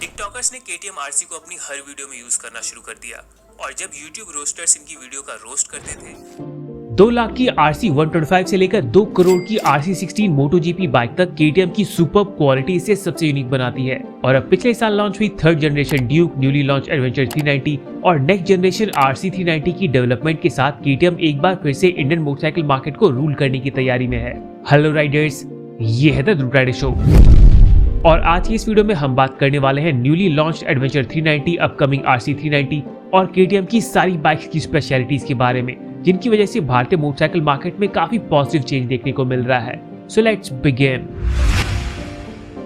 TikTokers ने KTM RC को अपनी हर वीडियो में यूज करना शुरू कर दिया और जब YouTube रोस्टर्स इनकी वीडियो का रोस्ट करते थे 2 लाख की RC 125 से लेकर 2 करोड़ की RC 16 MotoGP बाइक तक KTM की सुपर क्वालिटी इसे सबसे यूनिक बनाती है। और अब पिछले साल लॉन्च हुई 3rd generation Duke, newly launch adventure 390 और नेक्स्ट जनरेशन RC 390 की डेवलपमेंट के साथ KTM एक बार फिर से इंडियन मोटरसाइकिल मार्केट को रूल करने की तैयारी में है। हेलो राइडर्स, ये है द ध्रुव राइडर शो और आज की इस वीडियो में हम बात करने वाले हैं newly launch adventure 390, upcoming RC 390 और KTM की सारी बाइक्स की स्पेशलिटीज के बारे में, जिनकी वजह से भारतीय मोटरसाइकिल मार्केट में काफी पॉजिटिव चेंज देखने को मिल रहा है। So let's begin.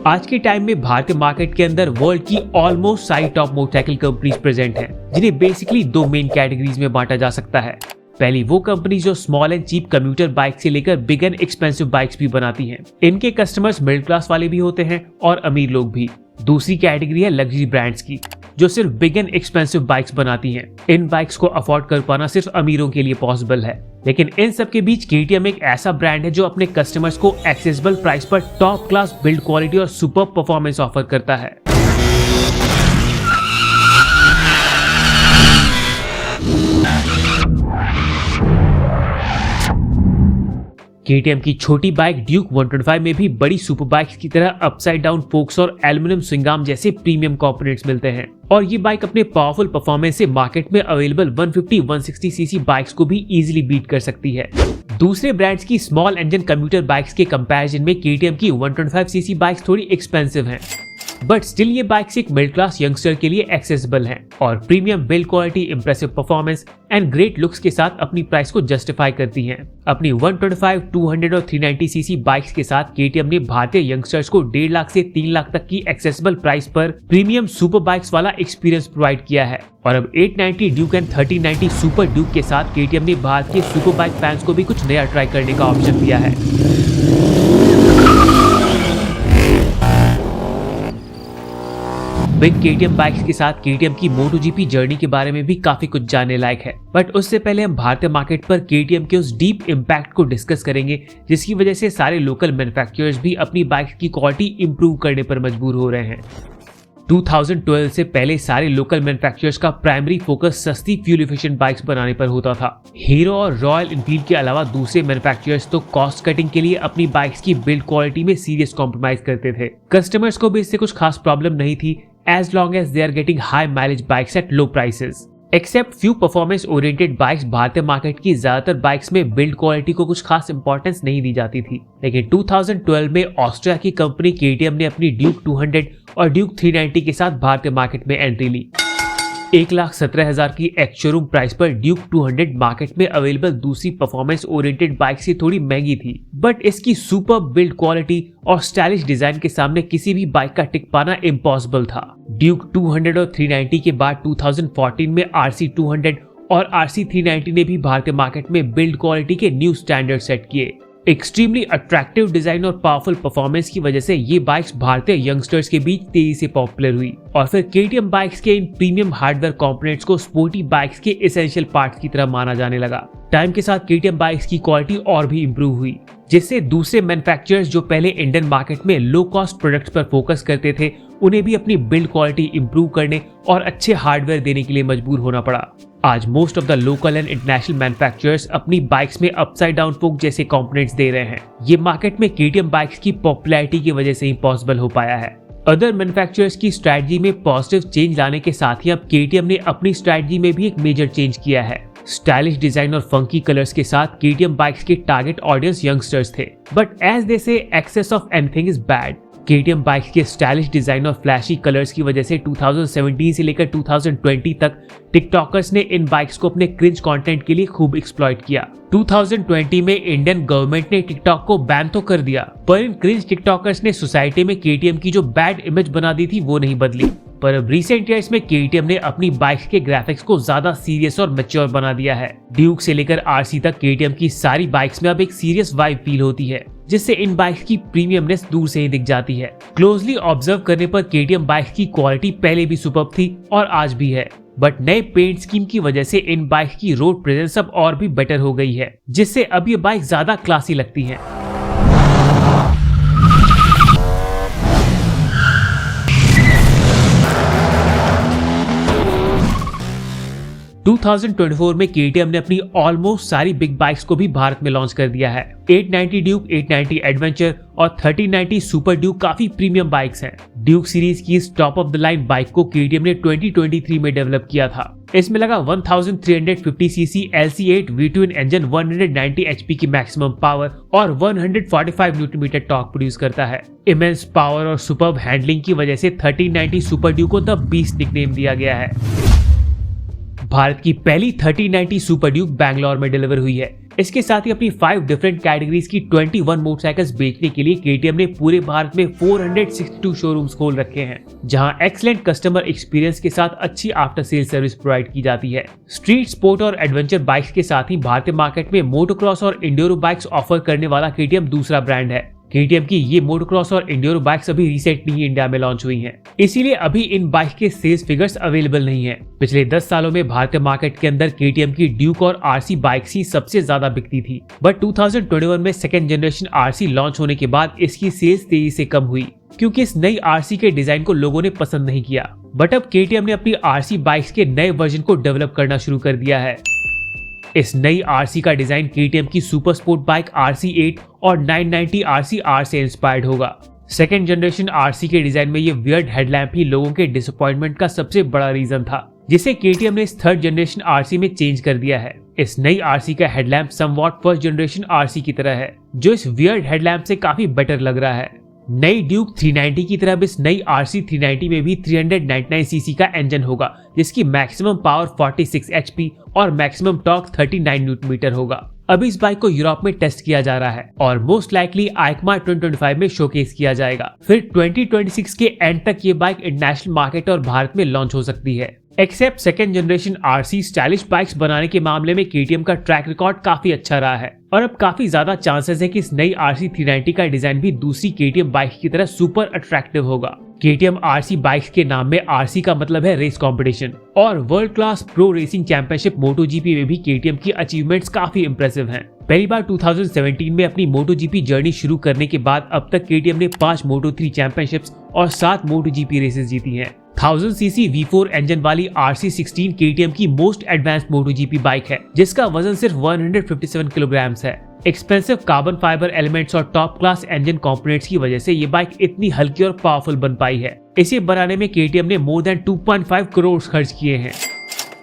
आज के टाइम में भारतीय मार्केट के अंदर वर्ल्ड की ऑलमोस्ट सारी टॉप मोटरसाइकिल कंपनीज प्रेजेंट हैं, जिन्हें बेसिकली 2 मेन कैटेगरीज में बांटा जा सकता है। पहली वो कंपनी जो small and cheap commuter bike से लेकर बिग एंड एक्सपेंसिव बाइक्स भी बनाती हैं। इनके कस्टमर्स मिडिल क्लास वाले भी होते हैं और अमीर लोग भी। दूसरी कैटेगरी है लग्जरी ब्रांड्स की, जो सिर्फ बिग एंड एक्सपेंसिव बाइक्स बनाती हैं। इन बाइक्स को अफोर्ड कर पाना सिर्फ अमीरों के लिए पॉसिबल है, लेकिन इन सब के बीच KTM एक ऐसा ब्रांड है जो अपने कस्टमर्स को एक्सेसिबल प्राइस पर टॉप क्लास बिल्ड क्वालिटी और सुपर परफॉर्मेंस ऑफर करता है। KTM की छोटी बाइक ड्यूक 125 में भी बड़ी सुपर बाइक्स की तरह अपसाइड डाउन फोक्स और एल्युमिनियम स्विंग आर्म जैसे प्रीमियम कंपोनेंट्स मिलते हैं और ये बाइक अपने पावरफुल परफॉर्मेंस से मार्केट में अवेलेबल 150-160 सीसी बाइक्स को भी इजीली बीट कर सकती है। दूसरे ब्रांड्स की स्मॉल इंजन कम्यूटर बाइक्स के कंपैरिजन में KTM की 125 सीसी बाइक्स थोड़ी एक्सपेंसिव हैं, बट स्टिल ये बाइक्स एक मिडिल क्लास यंगस्टर के लिए एक्सेसिबल हैं और premium build quality, impressive performance and great looks के साथ अपनी प्राइस को जस्टिफाई करती हैं। अपनी 125, 200 और 390 सीसी बाइक्स के साथ KTM ने भारतीय यंगस्टर्स को 1.5 लाख से 3 लाख तक की एक्सेसिबल प्राइस पर प्रीमियम सुपर बाइक्स वाला एक्सपीरियंस प्रोवाइड किया है। और अब 890 ड्यूक एंड 1390 सुपर ड्यूक के साथ KTM ने भारत के सुपर बाइक फैंस को भी कुछ नया ट्राई करने का ऑप्शन दिया है। बिग KTM बाइक्स के साथ KTM की MotoGP जर्नी के बारे में भी काफी कुछ जानने लायक है, बट उससे पहले हम भारतीय मार्केट पर KTM के उस डीप इम्पैक्ट को डिस्कस करेंगे, जिसकी वजह से सारे लोकल मैन्युफैक्चरर्स भी अपनी बाइक्स की क्वालिटी इंप्रूव करने पर मजबूर हो रहे हैं। 2012 से पहले सारे लोकल मैन्युफैक्चरर्स का प्राइमरी फोकस सस्ती फ्यूल एफिशिएंट बाइक्स बनाने पर होता था। हीरो और रॉयल एनफील्ड के अलावा दूसरे मैन्युफैक्चरर्स तो कॉस्ट कटिंग के लिए अपनी बाइक्स की बिल्ड क्वालिटी में सीरियस कॉम्प्रोमाइज करते थे। कस्टमर्स को भी इससे कुछ खास प्रॉब्लम नहीं थी, as long as they are getting high mileage bikes at low prices. Except few performance oriented bikes, भारतीय मार्केट की ज्यादातर बाइक्स में बिल्ड क्वालिटी को कुछ खास इंपॉर्टेंस नहीं दी जाती थी। लेकिन 2012 में ऑस्ट्रिया की कंपनी KTM ने अपनी ड्यूक 200 और ड्यूक 390 के साथ भारतीय मार्केट में एंट्री ली। 1,17,000 की एक्स शोरूम प्राइस पर ड्यूक 200 मार्केट में अवेलेबल दूसरी परफॉर्मेंस ओरिएंटेड बाइक से थोड़ी महंगी थी, बट इसकी सुपर बिल्ड क्वालिटी और स्टाइलिश डिजाइन के सामने किसी भी बाइक का टिक पाना इम्पॉसिबल था। ड्यूक 200 और 390 के बाद 2014 में RC 200 और RC 390 ने भी भारतीय मार्केट में बिल्ड क्वालिटी के न्यू स्टैंडर्ड सेट किए। एक्सट्रीमली अट्रैक्टिव डिजाइन और पावरफुल परफॉर्मेंस की वजह से ये बाइक्स भारतीय यंगस्टर्स के बीच तेजी से पॉपुलर हुई और फिर KTM बाइक्स के इन प्रीमियम हार्डवेयर कंपोनेंट्स को स्पोर्टी बाइक्स के एसेंशियल पार्ट्स की तरह माना जाने लगा। टाइम के साथ KTM बाइक्स की क्वालिटी और भी इंप्रूव हुई, जिससे दूसरे मैन्युफैक्चरर्स जो पहले इंडियन मार्केट में लो कॉस्ट प्रोडक्ट्स पर फोकस करते थे, उन्हें भी अपनी बिल्ड क्वालिटी इंप्रूव करने और अच्छे हार्डवेयर देने के लिए मजबूर होना पड़ा। आज most of the local and international manufacturers अपनी बाइक्स में अपसाइड डाउन फोक जैसे कंपोनेंट्स दे रहे हैं। ये मार्केट में KTM बाइक्स की पॉपुलैरिटी की वजह से ही पॉसिबल हो पाया है। अदर मैन्युफैक्चरर्स की स्ट्रेटजी में पॉजिटिव चेंज लाने के साथ ही अब KTM ने अपनी स्ट्रेटजी में भी एक मेजर चेंज किया है। स्टाइलिश डिजाइन और फंकी कलर्स के साथ KTM बाइक्स के टारगेट ऑडियंस यंगस्टर्स थे, but as they say excess of anything is bad. KTM bikes के स्टाइलिश डिजाइन और फ्लैशी कलर्स की वजह से 2017 से लेकर 2020 तक टिकटॉकर्स ने इन बाइक्स को अपने क्रिंज कंटेंट के लिए खूब एक्सप्लॉइट किया। 2020 में इंडियन गवर्नमेंट ने टिकटॉक को बैन तो कर दिया, पर इन क्रिंज टिकटॉकर्स ने सोसाइटी में KTM की जो बैड इमेज बना दी थी वो नहीं बदली। पर अब रिसेंट ईयर्स में KTM ने अपनी बाइक्स के ग्राफिक्स को ज्यादा सीरियस और मैच्योर बना दिया है। ड्यूक से लेकर RC तक KTM की सारी बाइक्स में अब एक सीरियस वाइब फील होती है, जिससे इन बाइक्स की प्रीमियमनेस दूर से ही दिख जाती है। क्लोजली ऑब्जर्व करने पर KTM बाइक्स की क्वालिटी पहले भी सुपर्ब थी और आज भी है, बट नए पेंट स्कीम की वजह से इन बाइक्स की रोड प्रेजेंस अब और भी बेटर हो गई है, जिससे अब ये बाइक ज्यादा क्लासी लगती हैं। 2024 में KTM ने अपनी ऑलमोस्ट सारी बिग बाइक्स को भी भारत में लॉन्च कर दिया है। 890 ड्यूक, 890 एडवेंचर और 1390 सुपर ड्यूक काफी प्रीमियम बाइक्स हैं। ड्यूक सीरीज की इस top of the line bike को KTM ने 2023 में डेवलप किया था। इसमें लगा 1350 CC LC8 V2 engine 190 HP की मैक्सिमम पावर और 145 न्यूटन मीटर टॉर्क प्रोड्यूस करता है। इमेंस पावर और सुपर्ब हैंडलिंग की वजह से 1390 सुपर ड्यूक को द बीस्ट निकनेम दिया गया है। भारत की पहली 1390 सुपर ड्यूक बैंगलोर में डिलीवर हुई है। इसके साथ ही अपनी 5 डिफरेंट कैटेगरीज की 21 मोटरसाइकिल्स बेचने के लिए KTM ने पूरे भारत में 462 शोरूम्स खोल रखे हैं, जहां एक्सीलेंट कस्टमर एक्सपीरियंस के साथ अच्छी आफ्टर सेल सर्विस प्रोवाइड की जाती है। स्ट्रीट स्पोर्ट और एडवेंचर बाइक्स के साथ ही भारतीय मार्केट में मोटोक्रॉस और इंड्योरो बाइक्स ऑफर करने वाला KTM दूसरा ब्रांड है। KTM की ये मोटोक्रॉस और इंड्योरो बाइक्स अभी रिसेंटली ही इंडिया में लॉन्च हुई हैं, इसीलिए अभी इन बाइक के सेल्स फिगर्स अवेलेबल नहीं है। पिछले 10 सालों में भारतीय मार्केट के अंदर KTM की ड्यूक और RC बाइक्स ही सबसे ज्यादा बिकती थी, बट 2021 में सेकेंड जनरेशन RC लॉन्च होने के बाद इसकी सेल्स तेजी से कम हुई, क्योंकि इस नई RC के डिजाइन को लोगों ने पसंद नहीं किया। बट अब KTM ने अपनी RC बाइक्स के नए वर्जन को डेवलप करना शुरू कर दिया है। इस नई RC का डिजाइन KTM की सुपर स्पोर्ट बाइक RC8 और 990 RC R से इंस्पायर्ड होगा। सेकेंड जनरेशन RC के डिजाइन में ये वियर्ड हेडलैम्प ही लोगों के डिसअपॉइंटमेंट का सबसे बड़ा रीजन था, जिसे KTM ने इस थर्ड जनरेशन RC में चेंज कर दिया है। इस नई RC का headlamp somewhat first generation RC की तरह है, जो इस वियर्ड हेडलैम्प से काफी बेटर लग रहा है। नई ड्यूक 390 की तरह इस नई RC 390 में भी 399 सीसी का इंजन होगा, जिसकी मैक्सिमम पावर 46 HP और मैक्सिमम टॉर्क 39 न्यूटन मीटर होगा। अभी इस बाइक को यूरोप में टेस्ट किया जा रहा है और मोस्ट लाइकली आइकमा 2025 में शोकेस किया जाएगा। फिर 2026 के एंड तक ये बाइक इंटरनेशनल मार्केट और भारत में लॉन्च हो सकती है। Except second generation RC, stylish bikes बनाने के मामले में KTM का ट्रैक रिकॉर्ड काफी अच्छा रहा है और अब काफी ज्यादा चांसेस है कि इस नई RC 390 का डिजाइन भी दूसरी KTM बाइक की तरह सुपर अट्रैक्टिव होगा। KTM RC बाइक्स के नाम में RC का मतलब है रेस कंपटीशन, और world class pro racing championship MotoGP में भी KTM की अचीवमेंट्स काफी इंप्रेसिव हैं। पहली बार 2017 में अपनी MotoGP जर्नी शुरू करने के बाद अब तक KTM ने 5 Moto3 चैंपियनशिप्स और 7 MotoGP रेसेस जीती हैं। 1000cc V4 इंजन वाली RC16 KTM की मोस्ट एडवांस्ड MotoGP बाइक है, जिसका वजन सिर्फ 157 किलोग्राम है। एक्सपेंसिव कार्बन फाइबर एलिमेंट्स और टॉप क्लास इंजन कंपोनेंट्स की वजह से ये बाइक इतनी हल्की और पावरफुल बन पाई है। इसे बनाने में KTM ने मोर देन 2.5 करोड़ खर्च किए हैं,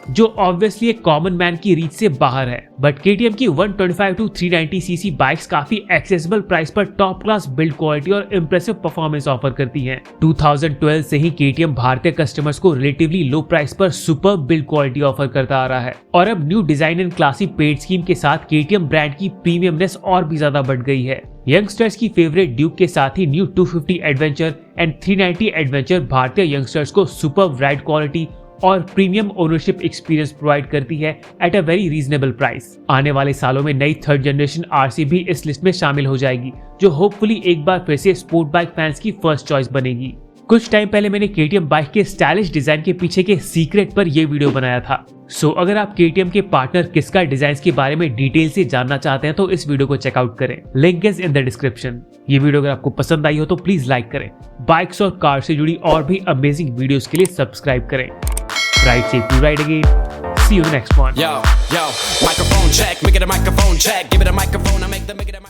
जो ऑब्वियसली एक कॉमन मैन की रीच से बाहर है। बट KTM की 125 to 390 सीसी बाइक्स काफी एक्सेसिबल प्राइस पर टॉप क्लास बिल्ड क्वालिटी और इम्प्रेसिव परफॉर्मेंस ऑफर करती हैं। 2012 से ही KTM भारतीय कस्टमर्स को रिलेटिवली लो प्राइस पर सुपर बिल्ड क्वालिटी ऑफर करता आ रहा है, और अब new design and classy paid scheme के साथ KTM ब्रांड की प्रीमियमनेस और भी ज्यादा बढ़ गई है। यंगस्टर्स की फेवरेट ड्यूक के साथ ही न्यू 250 एडवेंचर एंड 390 एडवेंचर भारतीय यंगस्टर्स को सुपर राइड क्वालिटी और प्रीमियम ओनरशिप एक्सपीरियंस प्रोवाइड करती है at a very reasonable price. आने वाले सालों में नई थर्ड जनरेशन RC भी इस लिस्ट में शामिल हो जाएगी, जो होपफुली एक बार फिर से स्पोर्ट बाइक फैंस की फर्स्ट चॉइस बनेगी। कुछ टाइम पहले मैंने KTM बाइक के स्टाइलिश डिजाइन के पीछे के सीक्रेट पर यह वीडियो बनाया था। सो अगर आप KTM के पार्टनर किस्का डिजाइन के बारे में डिटेल से जानना चाहते हैं तो इस वीडियो को चेकआउट करें, link is in the description. ये वीडियो अगर आपको पसंद आई हो तो प्लीज लाइक करें। बाइक्स और कार से जुड़ी और भी अमेजिंग वीडियोस के लिए सब्सक्राइब करें। Ride safe to ride again. See you in the next one. Yo, microphone check, make it a microphone check, give it a microphone, I make it a